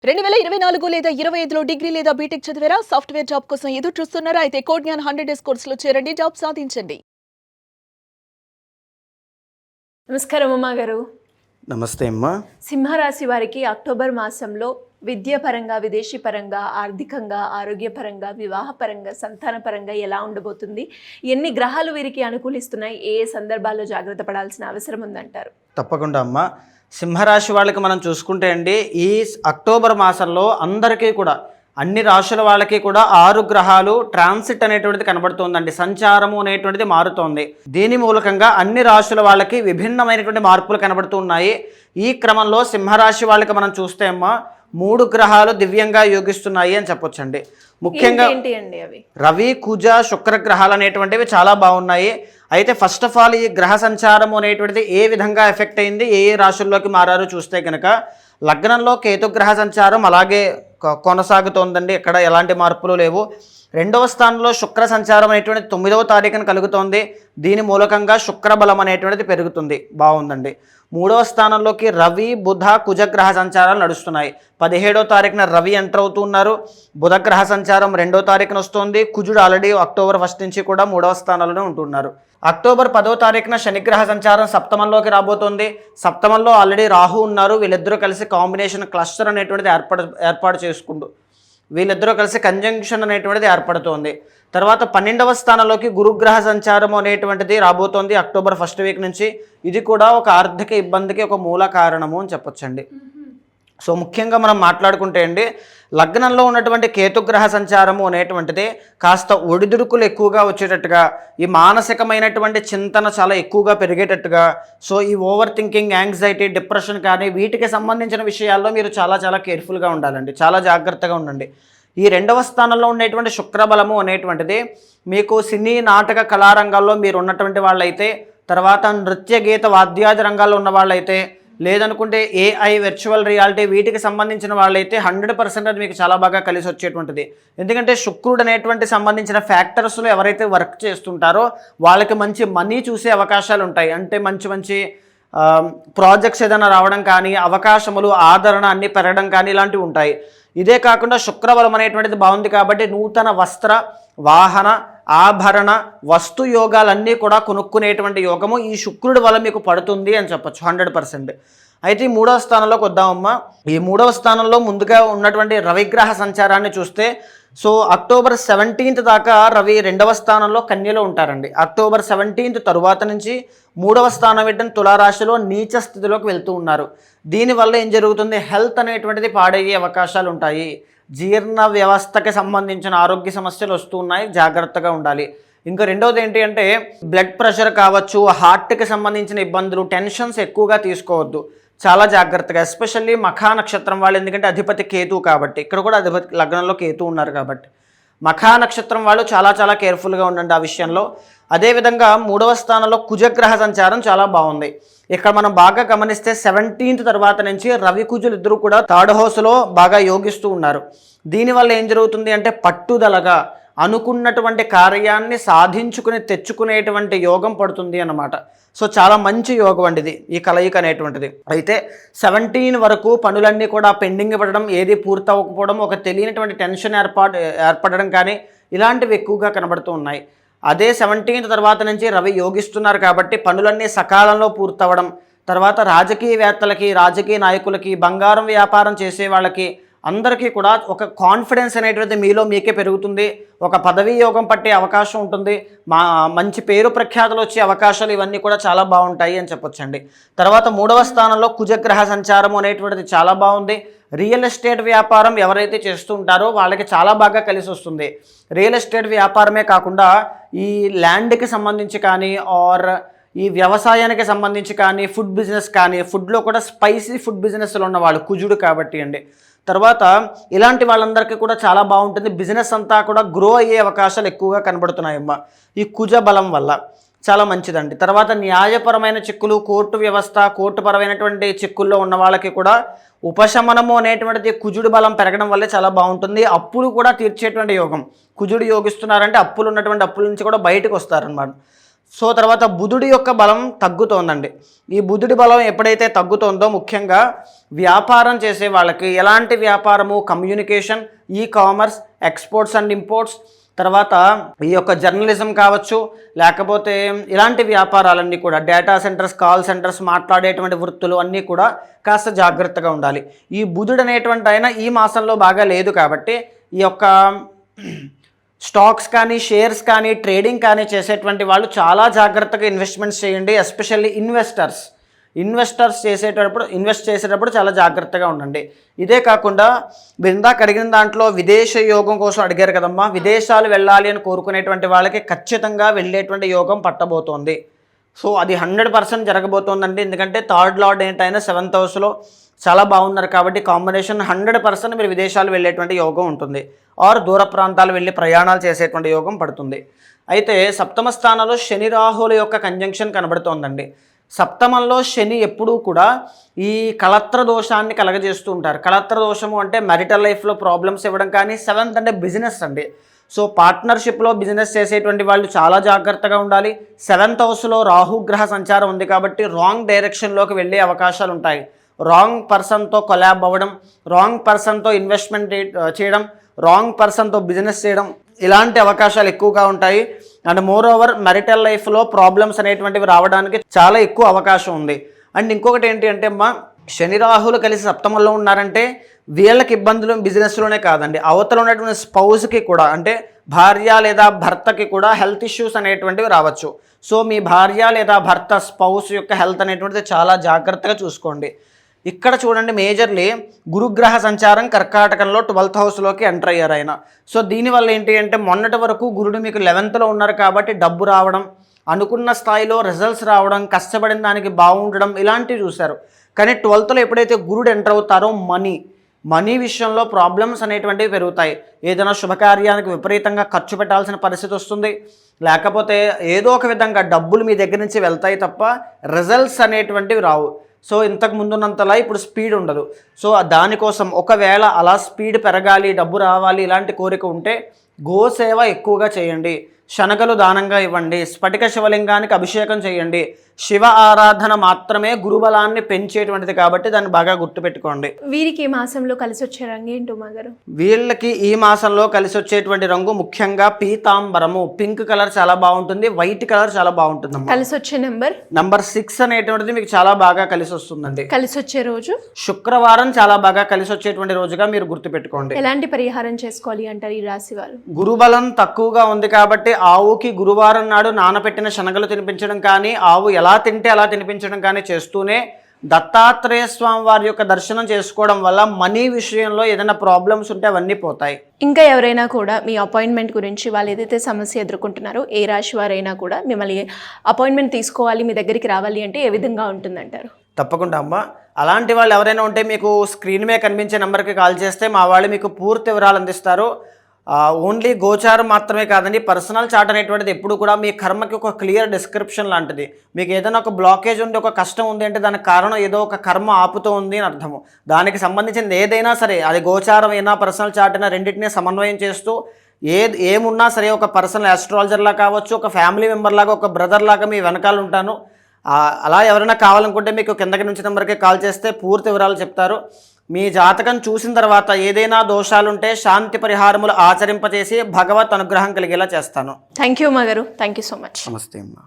2024 లేదా 25లో డిగ్రీ లేదా బీటెక్ చదివారా? సాఫ్ట్‌వేర్ జాబ్ కోసం ఎదురు చూస్తున్నారా? అయితే కోడ్ జ్ఞాన్ 100 డేస్ కోర్సులో చేరండి, జాబ్ సాధించండి. నమస్కారం అమ్మా గారు. నమస్తే అమ్మా. సింహరాశి వారికి అక్టోబర్ మాసంలో విద్యాపరంగా, విదేశీ పరంగా, ఆర్థికంగా, ఆరోగ్యపరంగా, వివాహపరంగా, సంతానపరంగా ఎలా ఉండబోతుంది? ఎన్ని గ్రహాలు వీరికి అనుకూలిస్తున్నాయి? ఏ సందర్భాల్లో జాగ్రత్త పడాల్సిన అవసరం ఉందంటారు? తప్పకుండా అమ్మా. సింహరాశి వాళ్ళకి మనం చూసుకుంటే అండి, ఈ అక్టోబర్ మాసంలో అందరికీ కూడా అన్ని రాశుల వాళ్ళకి కూడా 6 గ్రహాలు ట్రాన్సిట్ అనేటువంటిది కనబడుతుందండి. సంచారము అనేటువంటిది మారుతోంది. దీని మూలకంగా అన్ని రాశుల వాళ్ళకి విభిన్నమైనటువంటి మార్పులు కనబడుతున్నాయి. ఈ క్రమంలో సింహరాశి వాళ్ళకి మనం చూస్తే అమ్మా 3 గ్రహాలు దివ్యంగా యోగిస్తున్నాయి అని చెప్పొచ్చండి. ముఖ్యంగా రవి, కుజ, శుక్ర గ్రహాలు అనేటువంటివి చాలా బాగున్నాయి. అయితే ఫస్ట్ ఆఫ్ ఆల్ ఈ గ్రహ సంచారం అనేటువంటిది ఏ విధంగా ఎఫెక్ట్ అయింది, ఏ రాశుల్లోకి మారారో చూస్తే కనుక లగ్నంలో కేతుగ్రహ సంచారం అలాగే కొనసాగుతోందండి. ఇక్కడ ఎలాంటి మార్పులు లేవు. 2వ స్థానంలో శుక్ర సంచారం అనేటువంటిది 9వ తారీఖున కలుగుతోంది. దీని మూలకంగా శుక్ర బలం అనేటువంటిది పెరుగుతుంది, బాగుందండి. 3వ స్థానంలోకి రవి, బుధ, కుజగ్రహ సంచారాలు నడుస్తున్నాయి. 17వ తారీఖున రవి ఎంటర్ అవుతున్నారు. బుధగ్రహ సంచారం 2వ తారీఖున వస్తుంది. కుజుడు ఆల్రెడీ అక్టోబర్ 1 నుంచి కూడా 3వ స్థానంలోనే ఉంటున్నారు. అక్టోబర్ 10వ తారీఖున శనిగ్రహ సంచారం సప్తమంలోకి రాబోతోంది. సప్తమంలో ఆల్రెడీ రాహు ఉన్నారు. వీళ్ళిద్దరూ కలిసి కాంబినేషన్ క్లస్టర్ అనేటువంటిది ఏర్పాటు చేసుకుంటూ వీళ్ళిద్దరూ కలిసి కంజంక్షన్ అనేటువంటిది ఏర్పడుతోంది. తర్వాత 12వ స్థానంలోకి గురుగ్రహ సంచారం అనేటువంటిది రాబోతోంది అక్టోబర్ 1 వీక్ నుంచి. ఇది కూడా ఒక ఆర్థిక ఇబ్బందికి ఒక మూల కారణము అని చెప్పొచ్చండి. సో ముఖ్యంగా మనం మాట్లాడుకుంటే అండి, లగ్నంలో ఉన్నటువంటి కేతుగ్రహ సంచారము అనేటువంటిది కాస్త ఒడిదుడుకులు ఎక్కువగా వచ్చేటట్టుగా, ఈ మానసికమైనటువంటి చింతన చాలా ఎక్కువగా పెరిగేటట్టుగా, సో ఈ ఓవర్ థింకింగ్, యాంగ్జైటీ, డిప్రెషన్ కానీ వీటికి సంబంధించిన విషయాల్లో మీరు చాలా కేర్ఫుల్గా ఉండాలండి. చాలా జాగ్రత్తగా ఉండండి. ఈ 2వ స్థానంలో ఉండేటువంటి శుక్రబలము అనేటువంటిది మీకు సినీ, నాటక, కళారంగాల్లో మీరు ఉన్నటువంటి వాళ్ళైతే, తర్వాత నృత్య, గీత, వాద్యాది రంగాల్లో ఉన్న వాళ్ళైతే, లేదనుకుంటే ఏఐ, వర్చువల్ రియాలిటీ వీటికి సంబంధించిన వాళ్ళైతే 100% అది మీకు చాలా బాగా కలిసి వచ్చేటువంటిది. ఎందుకంటే శుక్రుడు అనేటువంటి సంబంధించిన ఫ్యాక్టర్స్లో ఎవరైతే వర్క్ చేస్తుంటారో వాళ్ళకి మంచి మనీ చూసే అవకాశాలు ఉంటాయి. అంటే మంచి ప్రాజెక్ట్స్ ఏదైనా రావడం కానీ, అవకాశములు, ఆదరణ అన్నీ పెరగడం కానీ ఇలాంటివి ఉంటాయి. ఇదే కాకుండా శుక్రబలం అనేటువంటిది బాగుంది కాబట్టి నూతన వస్త్ర, వాహన, ఆభరణ, వస్తు యోగాలన్నీ కూడా కొనుక్కునేటువంటి యోగము ఈ శుక్రుడి వల్ల మీకు పడుతుంది అని చెప్పచ్చు 100%. అయితే ఈ 3వ స్థానంలోకి వద్దామమ్మా. ఈ 3వ స్థానంలో ముందుగా ఉన్నటువంటి రవిగ్రహ సంచారాన్ని చూస్తే, సో అక్టోబర్ 17th దాకా రవి 2వ స్థానంలో కన్యలో ఉంటారండి. అక్టోబర్ 17th తరువాత నుంచి 3వ స్థానం పెట్టిన తులారాశిలో నీచ స్థితిలోకి వెళ్తూ ఉన్నారు. దీనివల్ల ఏం జరుగుతుంది, హెల్త్ అనేటువంటిది పాడయ్యే అవకాశాలు ఉంటాయి. జీర్ణ వ్యవస్థకి సంబంధించిన ఆరోగ్య సమస్యలు వస్తూ ఉన్నాయి, జాగ్రత్తగా ఉండాలి. ఇంకా రెండవది ఏంటి అంటే బ్లడ్ ప్రెషర్ కావచ్చు, హార్ట్కి సంబంధించిన ఇబ్బందులు, టెన్షన్స్ ఎక్కువగా తీసుకోవద్దు, చాలా జాగ్రత్తగా. ఎస్పెషల్లీ మఖా నక్షత్రం వాళ్ళు, ఎందుకంటే అధిపతి కేతు కాబట్టి, ఇక్కడ కూడా అధిపతి లగ్నంలో కేతు ఉన్నారు కాబట్టి మఖా నక్షత్రం వాళ్ళు చాలా కేర్ఫుల్గా ఉండండి ఆ విషయంలో. అదేవిధంగా 3వ స్థానంలో కుజగ్రహ సంచారం చాలా బాగుంది. ఇక్కడ మనం బాగా గమనిస్తే 17th తర్వాత నుంచి రవి, కుజులు ఇద్దరు కూడా థర్డ్ హౌస్లో బాగా యోగిస్తూ ఉన్నారు. దీనివల్ల ఏం జరుగుతుంది అంటే పట్టుదలగా అనుకున్నటువంటి కార్యాన్ని సాధించుకుని తెచ్చుకునేటువంటి యోగం పడుతుంది అన్నమాట. సో చాలా మంచి యోగం అండి ఇది, ఈ కలయిక అనేటువంటిది. అయితే 17 వరకు పనులన్నీ కూడా పెండింగ్ పడడం, ఏది పూర్తవకపోవడం, ఒక తెలియనటువంటి టెన్షన్ ఏర్పడడం కానీ ఇలాంటివి ఎక్కువగా కనబడుతూ ఉన్నాయి. అదే 17th తర్వాత నుంచి రవి యోగిస్తున్నారు కాబట్టి పనులన్నీ సకాలంలో పూర్తవడం, తర్వాత రాజకీయవేత్తలకి, రాజకీయ నాయకులకి, బంగారం వ్యాపారం చేసే వాళ్ళకి అందరికీ కూడా ఒక కాన్ఫిడెన్స్ అనేటువంటిది మీలో మీకే పెరుగుతుంది. ఒక పదవీ యోగం పట్టే అవకాశం ఉంటుంది. మంచి పేరు ప్రఖ్యాతులు వచ్చే అవకాశాలు ఇవన్నీ కూడా చాలా బాగుంటాయి అని చెప్పొచ్చండి. తర్వాత 3వ స్థానంలో కుజగ్రహ సంచారం అనేటువంటిది చాలా బాగుంది. రియల్ ఎస్టేట్ వ్యాపారం ఎవరైతే చేస్తూ ఉంటారో వాళ్ళకి చాలా బాగా కలిసి వస్తుంది. రియల్ ఎస్టేట్ వ్యాపారమే కాకుండా ఈ ల్యాండ్కి సంబంధించి కానీ, ఆర్ ఈ వ్యవసాయానికి సంబంధించి కానీ, ఫుడ్ బిజినెస్ కానీ, ఫుడ్లో కూడా స్పైసీ ఫుడ్ బిజినెస్లో ఉన్న వాళ్ళు కుజుడు కాబట్టి అండి. తర్వాత ఇలాంటి వాళ్ళందరికీ కూడా చాలా బాగుంటుంది. బిజినెస్ అంతా కూడా గ్రో అయ్యే అవకాశాలు ఎక్కువగా కనబడుతున్నాయమ్మా ఈ కుజ బలం వల్ల, చాలా మంచిదండి. తర్వాత న్యాయపరమైన చిక్కులు, కోర్టు వ్యవస్థ, కోర్టుపరమైనటువంటి చిక్కుల్లో ఉన్న వాళ్ళకి కూడా ఉపశమనము అనేటువంటిది కుజుడు బలం పెరగడం వల్లే చాలా బాగుంటుంది. అప్పులు కూడా తీర్చేటువంటి యోగం కుజుడు యోగిస్తున్నారంటే అప్పులు ఉన్నటువంటి అప్పుల నుంచి కూడా బయటకు వస్తారనమాట. సో తర్వాత బుధుడి యొక్క బలం తగ్గుతోందండి. ఈ బుధుడి బలం ఎప్పుడైతే తగ్గుతోందో ముఖ్యంగా వ్యాపారం చేసే వాళ్ళకి, ఎలాంటి వ్యాపారము, communication, e commerce, exports and imports, తర్వాత ఈ యొక్క జర్నలిజం కావచ్చు, లేకపోతే ఇలాంటి వ్యాపారాలన్నీ కూడా, డేటా సెంటర్స్, కాల్ సెంటర్స్, మాట్లాడేటువంటి వృత్తులు అన్నీ కూడా కాస్త జాగ్రత్తగా ఉండాలి. ఈ బుధుడు అనేటువంటి ఆయన ఈ మాసంలో బాగా లేదు కాబట్టి ఈ యొక్క స్టాక్స్ కానీ, షేర్స్ కానీ, ట్రేడింగ్ కానీ చేసేటువంటి వాళ్ళు చాలా జాగ్రత్తగా ఇన్వెస్ట్మెంట్స్ చేయండి. ఎస్పెషల్లీ ఇన్వెస్టర్స్ ఇన్వెస్ట్ చేసేటప్పుడు చాలా జాగ్రత్తగా ఉండండి. ఇదే కాకుండా ఇందాక అడిగిన దాంట్లో విదేశ యోగం కోసం అడిగారు కదమ్మా, విదేశాలు వెళ్ళాలి అని కోరుకునేటువంటి వాళ్ళకి ఖచ్చితంగా వెళ్ళేటువంటి యోగం పట్టబోతోంది. సో అది 100% జరగబోతోందండి. ఎందుకంటే థర్డ్ లార్డ్ ఏంటైనా 7th హౌస్లో చాలా బాగున్నారు కాబట్టి కాంబినేషన్ 100% మీరు విదేశాలు వెళ్ళేటువంటి యోగం ఉంటుంది. ఆర్ దూర ప్రాంతాలు వెళ్ళి ప్రయాణాలు చేసేటువంటి యోగం పడుతుంది. అయితే సప్తమ స్థానంలో శని రాహుల యొక్క కంజంక్షన్ కనబడుతోందండి. సప్తమంలో శని ఎప్పుడూ కూడా ఈ కళత్ర దోషాన్ని కలగజేస్తూ ఉంటారు. కళత్ర దోషము అంటే మ్యారిటల్ లైఫ్లో ప్రాబ్లమ్స్ ఇవ్వడం, కానీ 7th అంటే బిజినెస్ అండి. సో పార్ట్నర్షిప్లో బిజినెస్ చేసేటువంటి వాళ్ళు చాలా జాగ్రత్తగా ఉండాలి. 7th హౌస్లో రాహుగ్రహ సంచారం ఉంది కాబట్టి రాంగ్ డైరెక్షన్లోకి వెళ్ళే అవకాశాలు ఉంటాయి. రాంగ్ పర్సన్తో కొలాబ్ అవ్వడం, రాంగ్ పర్సన్తో ఇన్వెస్ట్మెంట్ చేయడం, రాంగ్ పర్సన్తో బిజినెస్ చేయడం, ఇలాంటి అవకాశాలు ఎక్కువగా ఉంటాయి. అండ్ మోర్ ఓవర్ మ్యారిటల్ లైఫ్లో ప్రాబ్లమ్స్ అనేటువంటివి రావడానికి చాలా ఎక్కువ అవకాశం ఉంది. అండ్ ఇంకొకటి ఏంటి అంటే అమ్మా, శని రాహులు కలిసి సప్తమంలో ఉన్నారంటే వీళ్ళకి ఇబ్బందులు బిజినెస్లోనే కాదండి, అవతల ఉన్నటువంటి స్పౌస్కి కూడా, అంటే భార్య లేదా భర్తకి కూడా హెల్త్ ఇష్యూస్ అనేటువంటివి రావచ్చు. సో మీ భార్య లేదా భర్త స్పౌస్ యొక్క హెల్త్ అనేటువంటిది చాలా జాగ్రత్తగా చూసుకోండి. ఇక్కడ చూడండి, మేజర్లీ గురుగ్రహ సంచారం కర్కాటకంలో 12th హౌస్లోకి ఎంటర్ అయ్యారు ఆయన. సో దీనివల్ల ఏంటి అంటే మొన్నటి వరకు గురుడు మీకు 11thలో ఉన్నారు కాబట్టి డబ్బు రావడం, అనుకున్న స్థాయిలో రిజల్ట్స్ రావడం, కష్టపడిన దానికి బాగుండడం, ఇలాంటివి చూశారు. కానీ 12thలో ఎప్పుడైతే గురుడు ఎంటర్ అవుతారో మనీ విషయంలో ప్రాబ్లమ్స్ అనేటువంటివి పెరుగుతాయి. ఏదైనా శుభకార్యానికి విపరీతంగా ఖర్చు పెట్టాల్సిన పరిస్థితి వస్తుంది, లేకపోతే ఏదో ఒక విధంగా డబ్బులు మీ దగ్గర నుంచి వెళ్తాయి తప్ప రిజల్ట్స్ అనేటువంటివి రావు. సో ఇంతకు ముందున్నంతలా ఇప్పుడు స్పీడ్ ఉండదు. సో దానికోసం ఒకవేళ అలా స్పీడ్ పెరగాలి, డబ్బు రావాలి, ఇలాంటి కోరిక ఉంటే గోసేవ ఎక్కువగా చేయండి, శనగలు దానంగా ఇవ్వండి, స్ఫటిక శివలింగానికి అభిషేకం చేయండి. శివ ఆరాధన మాత్రమే గురుబలాన్ని పెంచేటువంటిది కాబట్టి దాన్ని బాగా గుర్తుపెట్టుకోండి. వీరికి ఈ మాసంలో కలిసి వచ్చే రంగు ఏంటో మాగారు? వీళ్ళకి ఈ మాసంలో కలిసి వచ్చేటువంటి రంగు ముఖ్యంగా పీతాంబరము, పింక్ కలర్ చాలా బాగుంటుంది, వైట్ కలర్ చాలా బాగుంటుంది. కలిసి వచ్చే నంబర్ 6 అనేటువంటిది మీకు చాలా బాగా కలిసి వస్తుందండి. కలిసి వచ్చే రోజు శుక్రవారం చాలా బాగా కలిసి వచ్చేటువంటి రోజుగా మీరు గుర్తుపెట్టుకోండి. ఎలాంటి పరిహారం చేసుకోవాలి అంటారు ఈ రాశి వాళ్ళు? గురుబలం తక్కువగా ఉంది కాబట్టి ఆవుకి గురువారం నాడు నానబెట్టిన శనగలు తినిపించడం కానీ, ఆవు ఎలా తింటే అలా తినిపించడం కానీ చేస్తూనే దత్తాత్రేయ స్వామి వారి యొక్క దర్శనం చేసుకోవడం వల్ల మనీ విషయంలో ఏదైనా ప్రాబ్లమ్స్ ఉంటే అవన్నీ పోతాయి. ఇంకా ఎవరైనా కూడా మీ అపాయింట్మెంట్ గురించి, వాళ్ళు ఏదైతే సమస్య ఎదుర్కొంటున్నారో ఏ రాశి వారైనా కూడా మిమ్మల్ని అపాయింట్మెంట్ తీసుకోవాలి, మీ దగ్గరికి రావాలి అంటే ఏ విధంగా ఉంటుందంటారు? తప్పకుండా అమ్మ, అలాంటి వాళ్ళు ఎవరైనా ఉంటే మీకు స్క్రీన్ మీద కనిపించే నెంబర్కి కాల్ చేస్తే మా వాళ్ళు మీకు పూర్తి వివరాలు అందిస్తారు. ఓన్లీ గోచారం మాత్రమే కాదండి, పర్సనల్ చార్ట్ అనేటువంటిది ఎప్పుడు కూడా మీ కర్మకి ఒక క్లియర్ డిస్క్రిప్షన్ లాంటిది. మీకు ఏదైనా ఒక బ్లాకేజ్ ఉంది, ఒక కష్టం ఉంది అంటే దానికి కారణం ఏదో ఒక కర్మ ఆపుతూ ఉంది అని అర్థము. దానికి సంబంధించింది ఏదైనా సరే, అది గోచారం అయినా పర్సనల్ చార్ట్ అయినా, రెండింటినీ సమన్వయం చేస్తూ ఏమున్నా సరే ఒక పర్సనల్ ఆస్ట్రాలజర్లా కావచ్చు, ఒక ఫ్యామిలీ మెంబర్ లాగా, ఒక బ్రదర్ లాగా మీ వెనకాల ఉంటాను. అలా ఎవరైనా కావాలనుకుంటే మీకు కిందకి నుంచి నెంబర్కి కాల్ చేస్తే పూర్తి వివరాలు చెప్తారు. మీ జాతకం చూసిన తర్వాత ఏదైనా దోషాలుంటే శాంతి పరిహారములు ఆచరింపచేసి భగవత్ అనుగ్రహం కలిగేలా చేస్తాను. థ్యాంక్ యూ మాగారు, థ్యాంక్ యూ సో మచ్. నమస్తే అమ్మా.